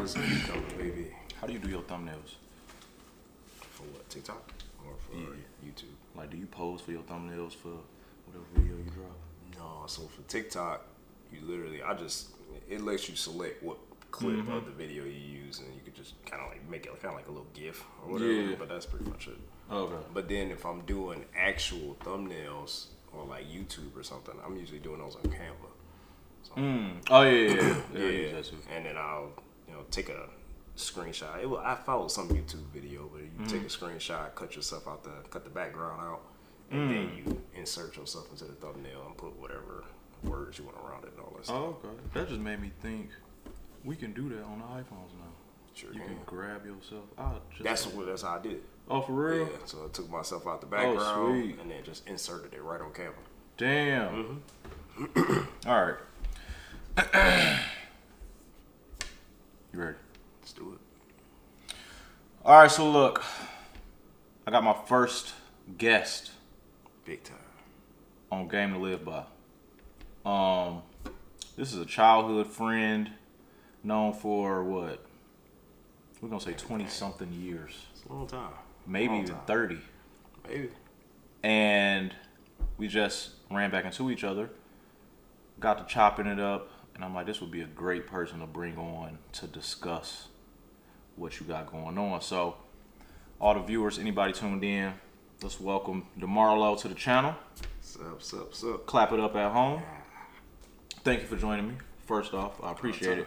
was a cucumber, baby. How do you do your thumbnails? For what? TikTok or for YouTube? Like, do you pose for your thumbnails for whatever video you drop? No. So for TikTok, you literally, it lets you select what clip of the video you use, and you could just kind of like make it kind of like a little GIF or whatever. Yeah. But that's pretty much it. Okay. But then if I'm doing actual thumbnails on like YouTube or something, I'm usually doing those on Canva. So, Oh yeah. yeah. And then I'll take a screenshot. I followed some YouTube video where you take a screenshot, cut the background out, and then you insert yourself into the thumbnail and put whatever words you want around it and all that stuff. Oh, okay. That just made me think we can do that on the iPhones now. Sure You can. can grab yourself. That's how I did it. Oh, for real? Yeah. So I took myself out the background sweet. and then just inserted it right on camera. Damn. All right. You ready? Let's do it. All right, so look, I got my first guest Big time. on Game to Live By. This is a childhood friend known for what? We're gonna say 20-something years. It's a long time. Maybe Long even time. 30. Maybe. And we just ran back into each other, got to chopping it up, and I'm like, this would be a great person to bring on to discuss what you got going on. So, all the viewers, anybody tuned in, let's welcome DeMarlo to the channel. Sup. Clap it up at home. Thank you for joining me. First off, I appreciate it.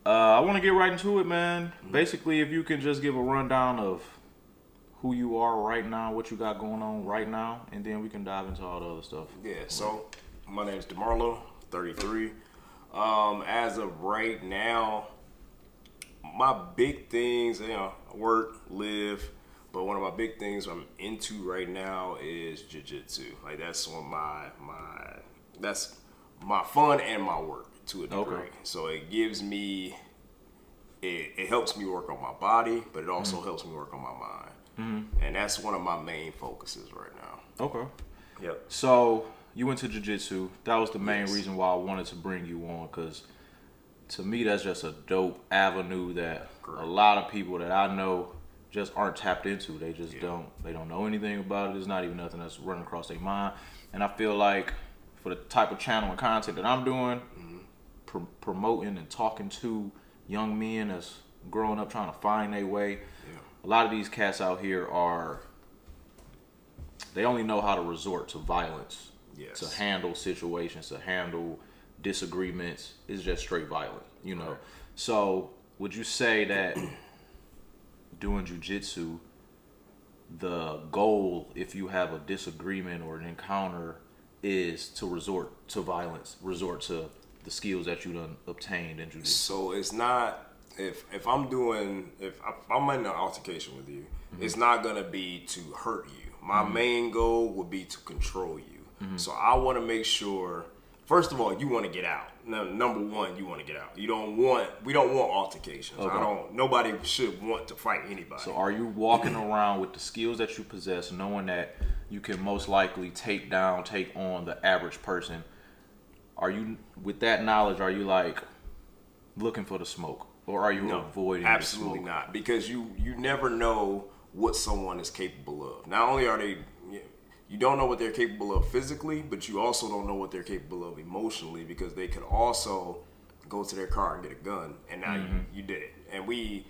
I want to get right into it, man. Basically, if you can just give a rundown of who you are right now, what you got going on right now, and then we can dive into all the other stuff. Yeah, so my name is DeMarlo, 33. As of right now, my big things, work, live, but one of my big things I'm into right now is jiu-jitsu. Like that's one of that's my fun and my work to a degree. Okay. So it gives me, it helps me work on my body, but it also helps me work on my mind. And that's one of my main focuses right now. Okay. Yep. So you went to jiu-jitsu. That was the main Yes. reason why I wanted to bring you on, because to me that's just a dope avenue that Correct. a lot of people that I know just aren't tapped into. They just don't know anything about it. It's not even nothing that's running across their mind. And I feel like for the type of channel and content that I'm doing, promoting and talking to young men that's growing up trying to find their way, a lot of these cats out here they only know how to resort to violence. Yes. To handle situations, to handle disagreements. It's just straight violent, Right. So would you say that doing jiu-jitsu, the goal, if you have a disagreement or an encounter, is to resort to violence, resort to the skills that you done obtained in jiu-jitsu? So it's not, if I'm in an altercation with you, it's not gonna be to hurt you. My main goal would be to control you. So I want to make sure, first of all, you want to get out. Number one, you want to get out. We don't want altercations. Okay. Nobody should want to fight anybody. So are you walking around with the skills that you possess, knowing that you can most likely take on the average person? Are you, with that knowledge, are you like looking for the smoke, or are you avoiding absolutely the smoke? not, because you never know what someone is capable of. Not only are they, you don't know what they're capable of physically, but you also don't know what they're capable of emotionally, because they could also go to their car and get a gun, and now you did it. And we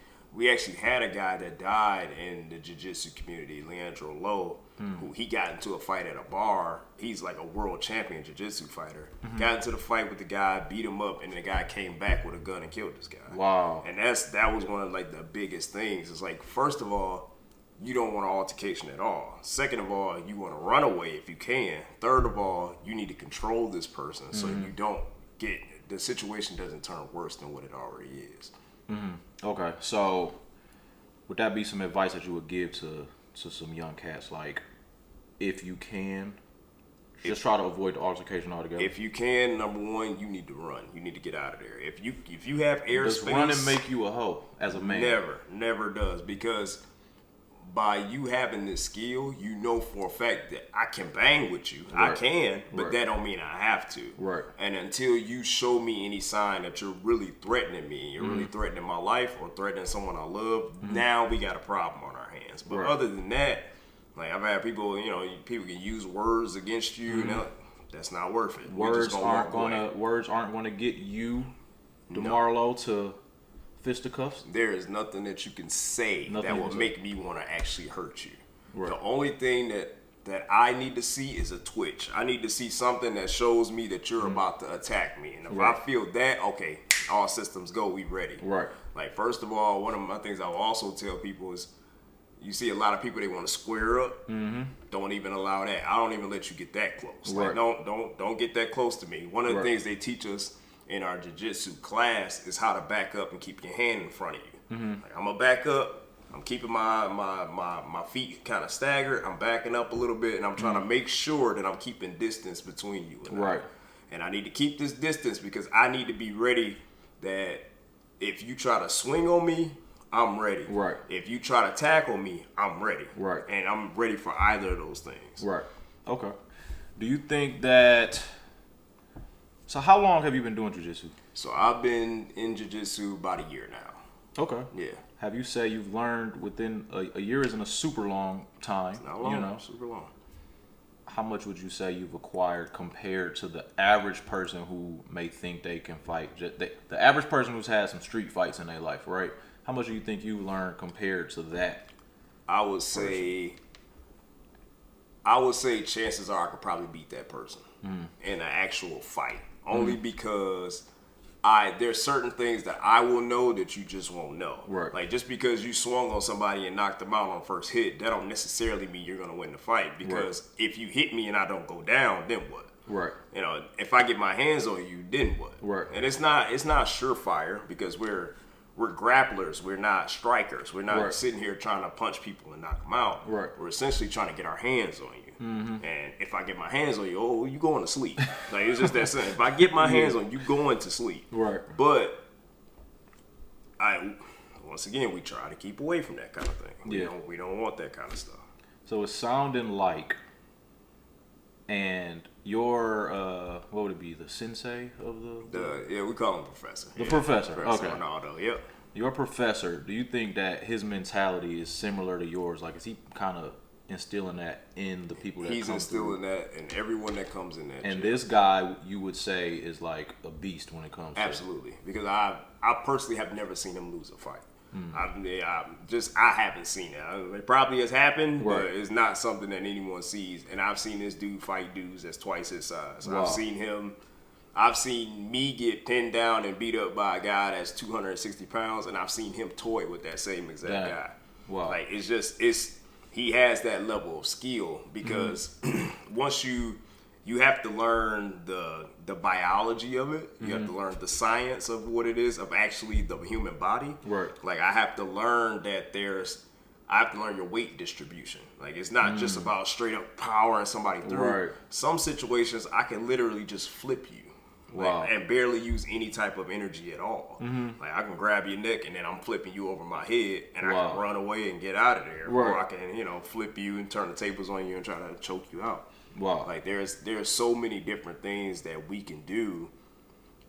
actually had a guy that died in the jiu-jitsu community, Leandro Lowe, who he got into a fight at a bar. He's like a world champion jiu-jitsu fighter. Got into the fight with the guy, beat him up, and the guy came back with a gun and killed this guy. Wow. And that was one of like the biggest things. It's like, first of all, you don't want an altercation at all. Second of all, you want to run away if you can. Third of all, you need to control this person so you don't get, the situation doesn't turn worse than what it already is. Okay, so would that be some advice that you would give to some young cats? Like, if you can, just try to avoid the altercation altogether. If you can, number one, you need to run. You need to get out of there. If you have airspace, does running make you a hoe as a man? Never does, because by you having this skill, you know for a fact that I can bang with you. I Right. can, but Right. that don't mean I have to. Right. And until you show me any sign that you're really threatening me, you're really Mm-hmm. threatening my life or threatening someone I love, now we got a problem on our hands. But Right. other than that, like I've had people, people can use words against you, and they're like, that's not worth it. We're just Words walk away. words aren't gonna get you, DeMarlo, to fisticuffs. There is nothing that you can say Nothing that you will can say. make me want to actually hurt you. Right. The only thing that I need to see is a twitch. I need to see something that shows me that you're about to attack me. And if Right. I feel that, okay, all systems go, we ready. Right. Like, first of all, one of my things I will also tell people is, you see a lot of people, they want to square up. Mm-hmm. Don't even allow that. I don't even let you get that close. Like, Right. don't get that close to me. One of the Right. things they teach us in our jiu-jitsu class is how to back up and keep your hand in front of you. Mm-hmm. Like, I'm gonna back up. I'm keeping my feet kind of staggered. I'm backing up a little bit, and I'm trying to make sure that I'm keeping distance between you and I. Right. And I need to keep this distance because I need to be ready that if you try to swing on me, I'm ready. Right. If you try to tackle me, I'm ready. Right. And I'm ready for either of those things. Right. Okay. Do you think that? So how long have you been doing jiu-jitsu? So I've been in jiu-jitsu about a year now. Okay. Yeah. Have you said you've learned within a year isn't a super long time? Not long. You know, Super long. how much would you say you've acquired compared to the average person who may think they can fight? The average person who's had some street fights in their life, right? How much do you think you learned compared to that? I would say chances are I could probably beat that person in an actual fight. Only because there's certain things that I will know that you just won't know. Right. Like, just because you swung on somebody and knocked them out on first hit, that don't necessarily mean you're gonna win the fight. Because if you hit me and I don't go down, then what? Right. If I get my hands on you, then what? Right. And it's not surefire because we're grapplers. We're not strikers. We're not Right. sitting here trying to punch people and knock them out. Right. We're essentially trying to get our hands on you. And if I get my hands on you, you going to sleep. Like, it's just that simple. If I get my hands on you, going to sleep. Right. But once again, we try to keep away from that kind of thing. We don't want that kind of stuff. So it's sounding like, and your what would it be? The sensei of the We call him professor. The professor, Professor okay. Ronaldo. Yep. Your professor, do you think that his mentality is similar to yours? Like, is he kind of instilling that in the people that He's come through? instilling that in everyone that comes in that And gym. this guy, you would say, is like a beast when it comes Absolutely, because I personally have never seen him lose a fight. Hmm. I haven't seen it. It probably has happened, but Right. it's not something that anyone sees. And I've seen this dude fight dudes that's twice his size. Wow. I've seen me get pinned down and beat up by a guy that's 260 pounds, and I've seen him toy with that same exact Dang. guy. Wow. Like, he has that level of skill because once you have to learn the biology of it. You have to learn the science of what it is of actually the human body. Right. Like, I have to learn that I have to learn your weight distribution. Like, it's not just about straight up powering somebody through. Right. Some situations I can literally just flip you. Wow. Like, and barely use any type of energy at all. Like, I can grab your neck and then I'm flipping you over my head and I Wow. can run away and get out of there. Right. Or I can, flip you and turn the tables on you and try to choke you out. Wow. Like, there's so many different things that we can do.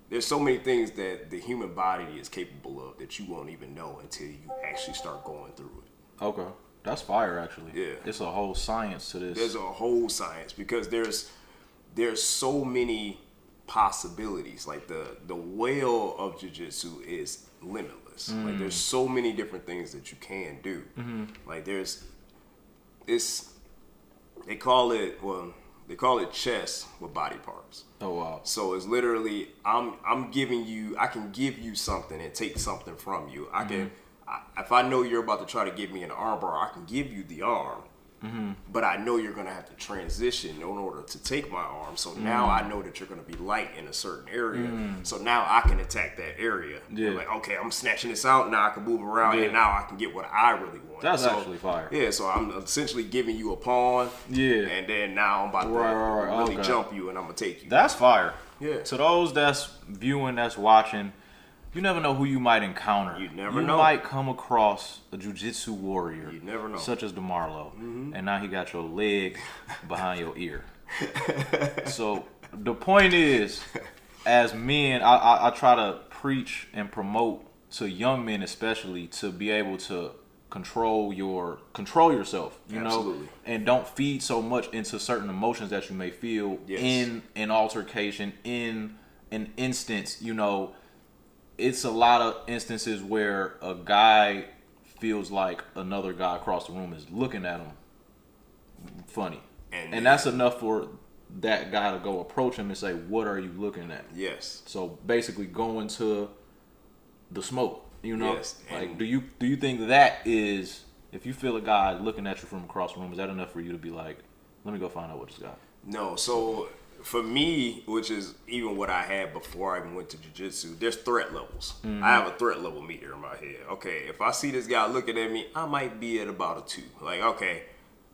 There's so many things that the human body is capable of that you won't even know until you actually start going through it. Okay. That's fire, actually. Yeah. It's a whole science to this. There's a whole science because there's so many possibilities. Like, the well of jiu-jitsu is limitless. Like, there's so many different things that you can do. Like, they call it chess with body parts. Oh, wow. So it's literally I can give you something and take something from you. If I know you're about to try to give me an arm bar, I can give you the arm. But I know you're gonna have to transition in order to take my arm. So now I know that you're gonna be light in a certain area. So now I can attack that area. Yeah. Like, okay, I'm snatching this out. Now I can move around, Yeah. and now I can get what I really want. That's So, actually fire. Yeah, so I'm essentially giving you a pawn. Yeah. And then now I'm about to Right, really okay. jump you, and I'm gonna take you. That's fire. Yeah. To those that's viewing, that's watching, You never know who you might encounter. You never know. You might come across a jiu-jitsu warrior. You never know. Such as DeMarlo. And now he got your leg behind your ear. So the point is, as men, I try to preach and promote to young men especially to be able to control yourself, you Absolutely. know, and don't feed so much into certain emotions that you may feel Yes. in an altercation, in an instance, you know. It's a lot of instances where a guy feels like another guy across the room is looking at him funny. And that's enough for that guy to go approach him and say, what are you looking at? Yes. So basically going to the smoke, you know? Yes. Like, do you think that is, if you feel a guy looking at you from across the room, is that enough for you to be like, let me go find out what this guy? No, so for me, which is even what I had before I even went to jiu-jitsu, there's threat levels. I have a threat level meter in my head. Okay, if I see this guy looking at me, I might be at about a 2. Like, okay,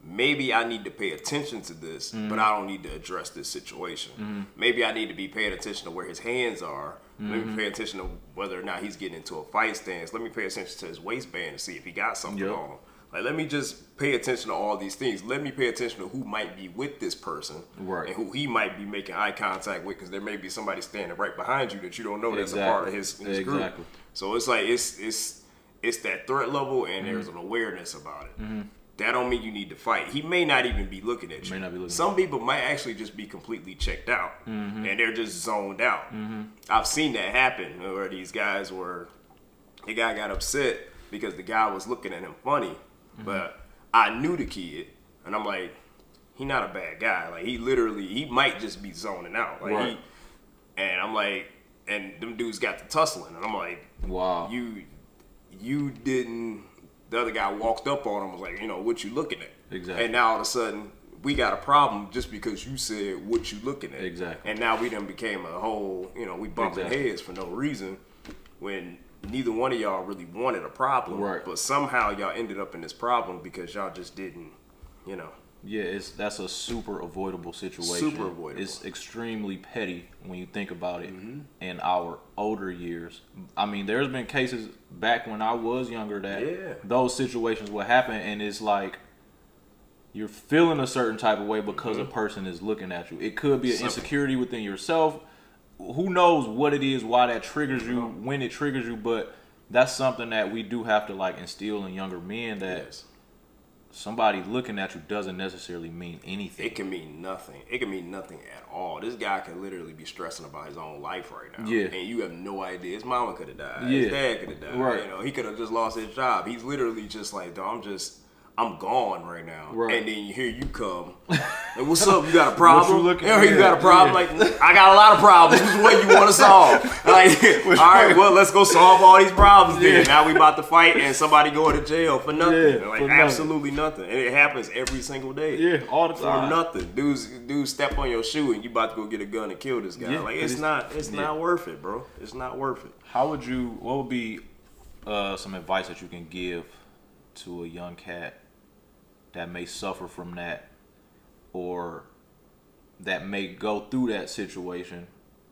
maybe I need to pay attention to this, but I don't need to address this situation. Maybe I need to be paying attention to where his hands are. Let me pay attention to whether or not he's getting into a fight stance. Let me pay attention to his waistband to see if he got something Yep. on him. Like, let me just pay attention to all these things. Let me pay attention to who might be with this person, Right. and who he might be making eye contact with, because there may be somebody standing right behind you that you don't know that's a part of his group. Exactly. So it's like it's that threat level, and there's an awareness about it. That don't mean you need to fight. He may not even be looking at you. May not be looking Some people might actually just be completely checked out, and they're just zoned out. I've seen that happen where these guys were, the guy got upset because the guy was looking at him funny, but I knew the kid, and I'm like, he not a bad guy. Like, he might just be zoning out. Like, Right. and I'm like, and them dudes got to tussling, and I'm like, Wow. you didn't. The other guy walked up on him, was like, you know, what you looking at? Exactly. And now all of a sudden, we got a problem just because you said what you looking at. Exactly. And now we done became a whole, you know, we bumping Exactly. heads for no reason, when neither one of y'all really wanted a problem. Right. But somehow y'all ended up in this problem because y'all just didn't, you know. Yeah, that's a super avoidable situation. Super avoidable. It's extremely petty when you think about it in our older years. I mean, there's been cases back when I was younger that those situations would happen, and it's like you're feeling a certain type of way because a person is looking at you. It could be an insecurity within yourself. Who knows what it is, why that triggers you, when it triggers you, but that's something that we do have to like instill in younger men, that Yes. somebody looking at you doesn't necessarily mean anything. It can mean nothing. It can mean nothing at all. This guy can literally be stressing about his own life right now. Yeah. And you have no idea. His mama could have died. Yeah. His dad could have died. Right. You know, he could have just lost his job. He's literally just like, dog, I'm gone right now. Right. And then here you come. Like, what's up? You got a problem? you looking You got a at? problem? Yeah. Like, I got a lot of problems. Which one you want to solve? Like, all right, well, let's go solve all these problems then. Now we about to fight and somebody going to jail for nothing. Yeah, Like, for nothing. absolutely nothing. And it happens every single day. Yeah, all the For time. nothing. Dudes step on your shoe and you about to go get a gun and kill this guy. Yeah, like, it it's is- not worth it, bro. It's not worth it. What would be some advice that you can give to a young cat that may suffer from that, or that may go through that situation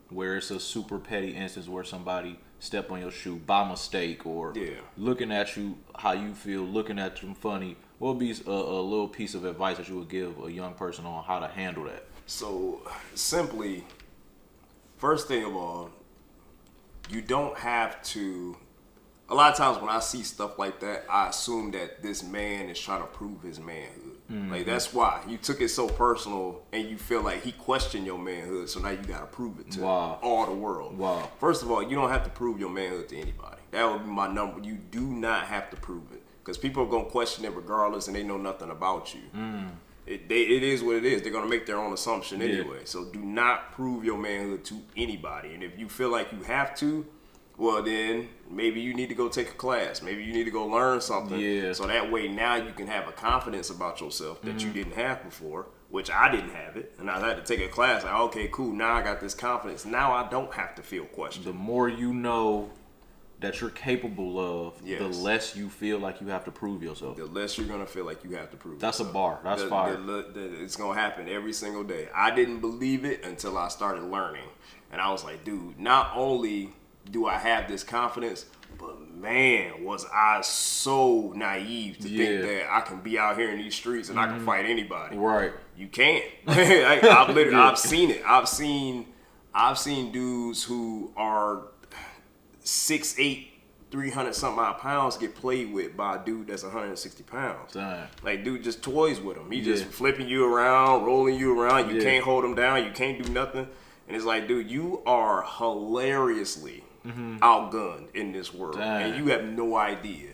where it's a super petty instance where somebody stepped on your shoe by mistake, or looking at you how you feel, looking at them funny? What would be a little piece of advice that you would give a young person on how to handle that? So, simply, first thing of all, you don't have to. A lot of times when I see stuff like that, I assume that this man is trying to prove his manhood. Like, that's why you took it so personal, and you feel like he questioned your manhood, so now you got to prove it to all the world. Wow. First of all, you don't have to prove your manhood to anybody. That would be my number. You do not have to prove it, because people are going to question it regardless, and they know nothing about you. It is what it is. They're going to make their own assumption anyway. So do not prove your manhood to anybody. And if you feel like you have to, well, then maybe you need to go take a class. Maybe you need to go learn something. Yeah. So that way now you can have a confidence about yourself that you didn't have before, which I didn't have it. And I had to take a class. Like, okay, cool. Now I got this confidence. Now I don't have to feel questioned. The more you know that you're capable of, Yes. the less you feel like you have to prove yourself. The less you're going to feel like you have to prove That's a yourself. bar. That's fire. It's going to happen every single day. I didn't believe it until I started learning. And I was like, dude, not only do I have this confidence? But man, was I so naive to think that I can be out here in these streets and I can fight anybody. Right. You can't. Like, I've seen it. I've seen dudes who are 6'8", 300 something odd pounds get played with by a dude that's 160 pounds. Damn. Like, dude just toys with him. He just flipping you around, rolling you around. You can't hold him down. You can't do nothing. And it's like, dude, you are hilariously outgunned in this world. Damn. And you have no idea.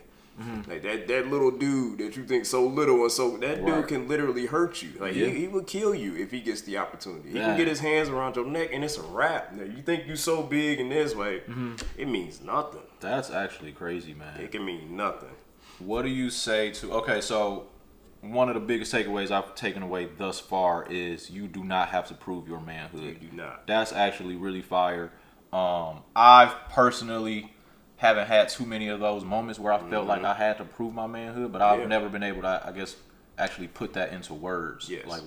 Like that little dude that you think so little and so that dude can literally hurt you. Like he will kill you if he gets the opportunity. He can get his hands around your neck and it's a wrap. Now, you think you so big in this way, it means nothing. That's actually crazy, man. It can mean nothing. What do you say to? Okay, so one of the biggest takeaways I've taken away thus far is you do not have to prove your manhood. You do not. That's actually really fire. I've personally haven't had too many of those moments where I felt like I had to prove my manhood, but I've never been able to, I guess, actually put that into words. Yes. Like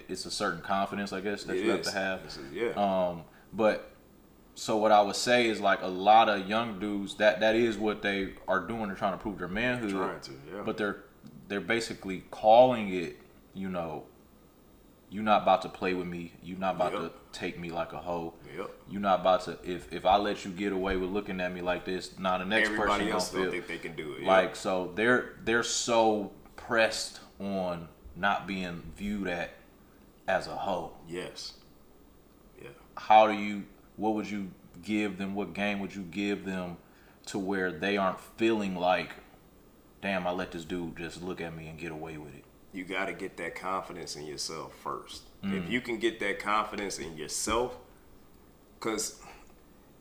it's a certain confidence, I guess, that you have to have. But so what I would say is like a lot of young dudes that is what they are doing. They're trying to prove their manhood. But they're basically calling it, you know, you're not about to play with me. You're not about to take me like a hoe. You're not about to. If I let you get away with looking at me like this, now the next everybody person else don't don't think they can do it. Like so, they're so pressed on not being viewed as a hoe. Yes. Yeah. What would you give them? What game would you give them to where they aren't feeling like, damn, I let this dude just look at me and get away with it? You got to get that confidence in yourself first. If you can get that confidence in yourself, because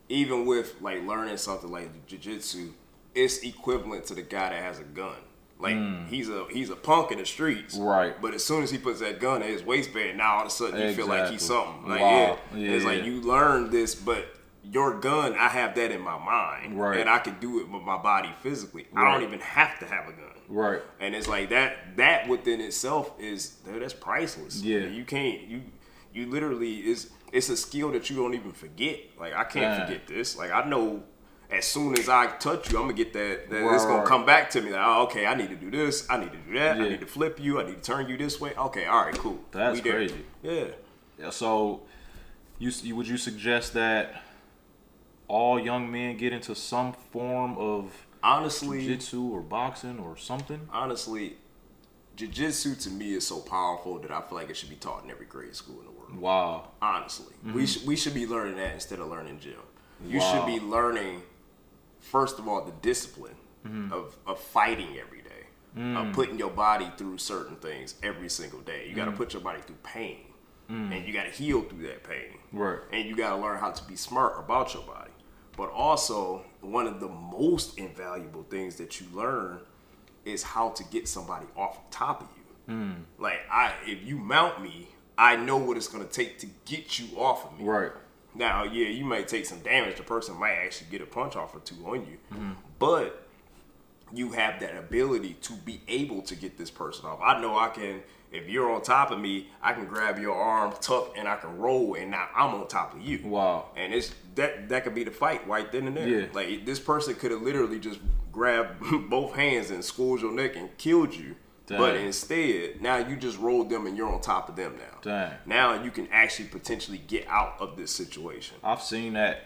even with like learning something like jiu-jitsu, it's equivalent to the guy that has a gun. Like he's a punk in the streets, right? But as soon as he puts that gun in his waistband, now all of a sudden you feel like he's something. Like it's like you learn this, but your gun, I have that in my mind, right? And I can do it with my body physically. Right. I don't even have to have a gun, right? And it's like that within itself is that's priceless. Yeah, you can't you literally it's a skill that you don't even forget. Like I can't forget this. Like I know. As soon as I touch you, I'm gonna get that it's gonna come back to me. Like, oh, okay, I need to do this. I need to do that. I need to flip you. I need to turn you this way. Okay, all right, cool. That's crazy. Yeah. So, would you suggest that all young men get into some form of jiu-jitsu or boxing or something? Honestly, jiu-jitsu to me is so powerful that I feel like it should be taught in every grade school in the world. Wow. Honestly, we should be learning that instead of learning gym. You should be learning. First of all, the discipline of fighting every day, of putting your body through certain things every single day. You got to put your body through pain, and you got to heal through that pain. Right. And you got to learn how to be smart about your body. But also, one of the most invaluable things that you learn is how to get somebody off the top of you. Like, if you mount me, I know what it's going to take to get you off of me. Right. Now, yeah, you might take some damage. The person might actually get a punch off or two on you. But you have that ability to be able to get this person off. I know I can, if you're on top of me, I can grab your arm, tuck, and I can roll, and now I'm on top of you. Wow. And it's that could be the fight right then and there. Yeah. Like, this person could have literally just grabbed both hands and squeezed your neck and killed you. Dang. But instead, now you just rolled them and you're on top of them now. Dang. Now you can actually potentially get out of this situation. I've seen that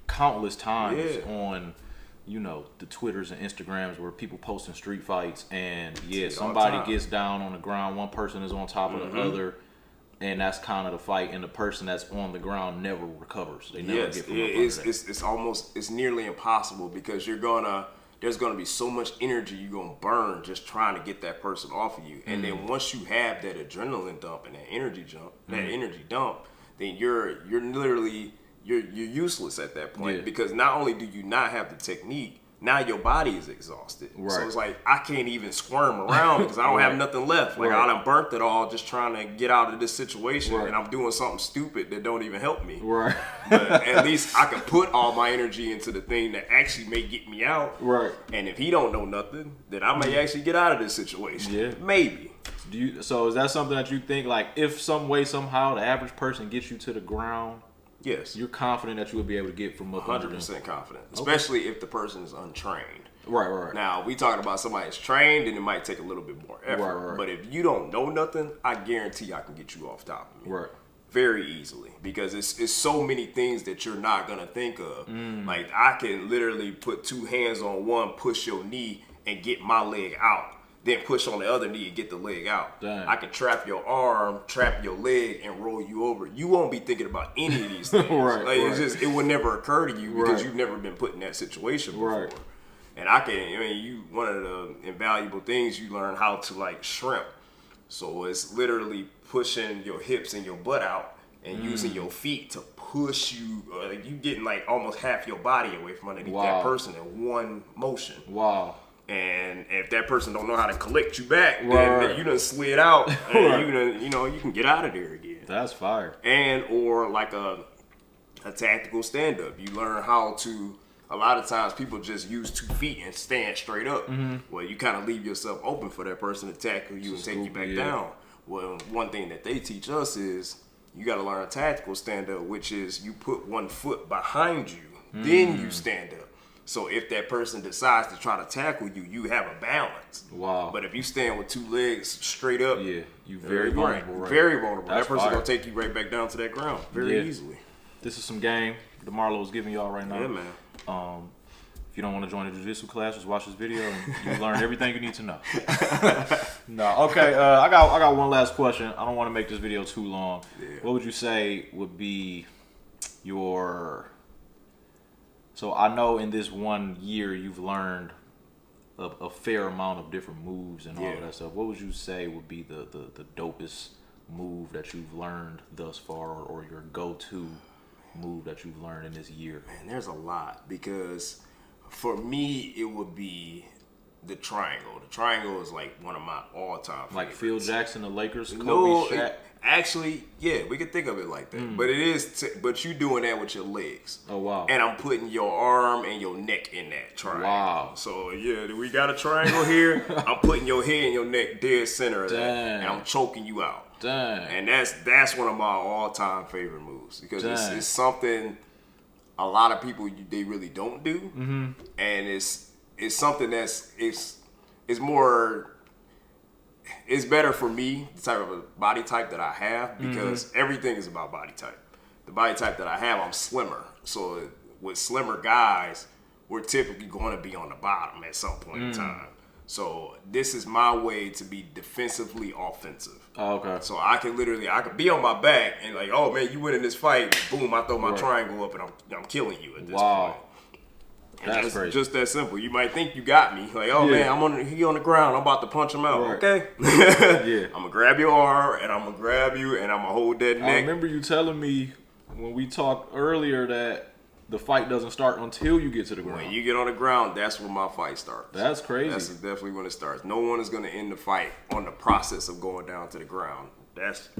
countless times on, you know, the Twitters and Instagrams where people posting street fights and somebody gets down on the ground, one person is on top of the other, and that's kind of the fight, and the person that's on the ground never recovers. They never get from it's nearly impossible because there's gonna be so much energy you're gonna burn just trying to get that person off of you. And then once you have that adrenaline dump and that energy dump, then you're literally you're useless at that point because not only do you not have the technique, now your body is exhausted. Right. So it's like I can't even squirm around because I don't have nothing left. Like I done burnt it all just trying to get out of this situation, and I'm doing something stupid that don't even help me. Right. But at least I can put all my energy into the thing that actually may get me out. Right. And if he don't know nothing, then I may actually get out of this situation. Yeah. Maybe. So is that something that you think, like, if some way, somehow, the average person gets you to the ground, Yes. You're confident that you will be able to get from up under them. 100% confident, especially if the person is untrained. Right. Now, we talking about somebody that's trained, and it might take a little bit more effort. Right. But if you don't know nothing, I guarantee I can get you off top of me. Right. Very easily, because it's so many things that you're not gonna think of. Like, I can literally put two hands on one, push your knee, and get my leg out. Then push on the other knee and get the leg out. Dang. I can trap your arm, trap your leg, and roll you over. You won't be thinking about any of these things. It's just, it would never occur to you because you've never been put in that situation before. Right. And one of the invaluable things you learn how to like shrimp. So it's literally pushing your hips and your butt out and using your feet to push you. You getting like almost half your body away from underneath that person in one motion. Wow. And if that person don't know how to collect you back, then you done slid out, and you can get out of there again. That's fire. And or like a tactical stand up. You learn how to. A lot of times people just use 2 feet and stand straight up. Well, you kind of leave yourself open for that person to tackle you and take you back down. Well, one thing that they teach us is you got to learn a tactical stand up, which is you put 1 foot behind you, then you stand up. So if that person decides to try to tackle you, you have a balance. Wow. But if you stand with 2 legs straight up, you very vulnerable. Right? Very vulnerable. That's that person fire. gonna take you right back down to that ground very easily. This is some game DeMarlo is giving y'all right now. Yeah, man. If you don't want to join the jiu-jitsu class, just watch this video and you learn everything you need to know. No, okay. I got one last question. I don't want to make this video too long. Yeah. What would you say would be your? So I know in this 1 year you've learned a fair amount of different moves and all of that stuff. What would you say would be the dopest move that you've learned thus far, or your go-to move that you've learned in this year? Man, there's a lot, because for me it would be the triangle. The triangle is like one of my all-time favorites. Like Phil Jackson, the Lakers, Kobe, No, Shaq. actually, yeah, we could think of it like that. But it is, but you doing that with your legs. Oh wow! And I'm putting your arm and your neck in that triangle. Wow. So yeah, we got a triangle here. I'm putting your head and your neck dead center of that, Dang. and I'm choking you out. Dang. And that's one of my all-time favorite moves, because it's something a lot of people they really don't do, and it's something that's it's more. It's better for me, the type of a body type that I have, because everything is about body type. The body type that I have, I'm slimmer. So with slimmer guys, we're typically going to be on the bottom at some point in time. So this is my way to be defensively offensive. Oh, okay. So I could be on my back and like, oh man, you win in this fight. Boom, I throw my triangle up and I'm killing you at this point. That's crazy. Just that simple. You might think you got me. Like, oh man, he on the ground. I'm about to punch him out. Right. Okay. Yeah. I'm gonna grab your arm and I'm gonna grab you and I'm gonna hold that I neck. remember you telling me when we talked earlier that the fight doesn't start until you get to the ground. When you get on the ground, that's when my fight starts. That's crazy. That's definitely when it starts. No one is gonna end the fight on the process of going down to the ground.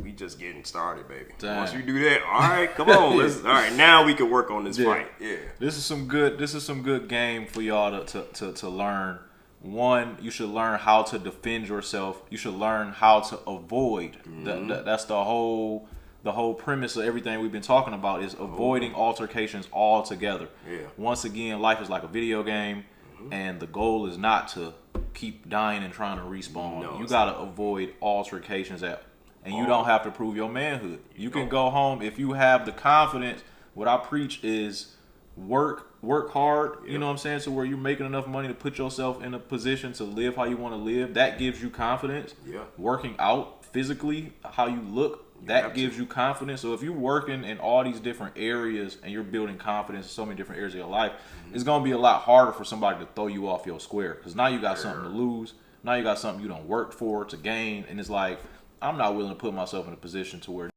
We just getting started, baby. Dang. Once you do that, all right, come on. All right, now we can work on this fight. Yeah. This is some good game for y'all to learn. One, you should learn how to defend yourself. You should learn how to avoid. That's the whole premise of everything we've been talking about, is avoiding altercations altogether. Yeah. Once again, life is like a video game, and the goal is not to keep dying and trying to respawn. No, you gotta avoid altercations and you don't have to prove your manhood. You can go home if you have the confidence. What I preach is work hard. You know what I'm saying? So where you're making enough money to put yourself in a position to live how you want to live. That gives you confidence. Yeah. Working out physically, how you look, that gives you confidence. So if you're working in all these different areas and you're building confidence in so many different areas of your life, it's going to be a lot harder for somebody to throw you off your square, because now you got something to lose. Now you got something you don't work for to gain, and it's like, I'm not willing to put myself in a position to where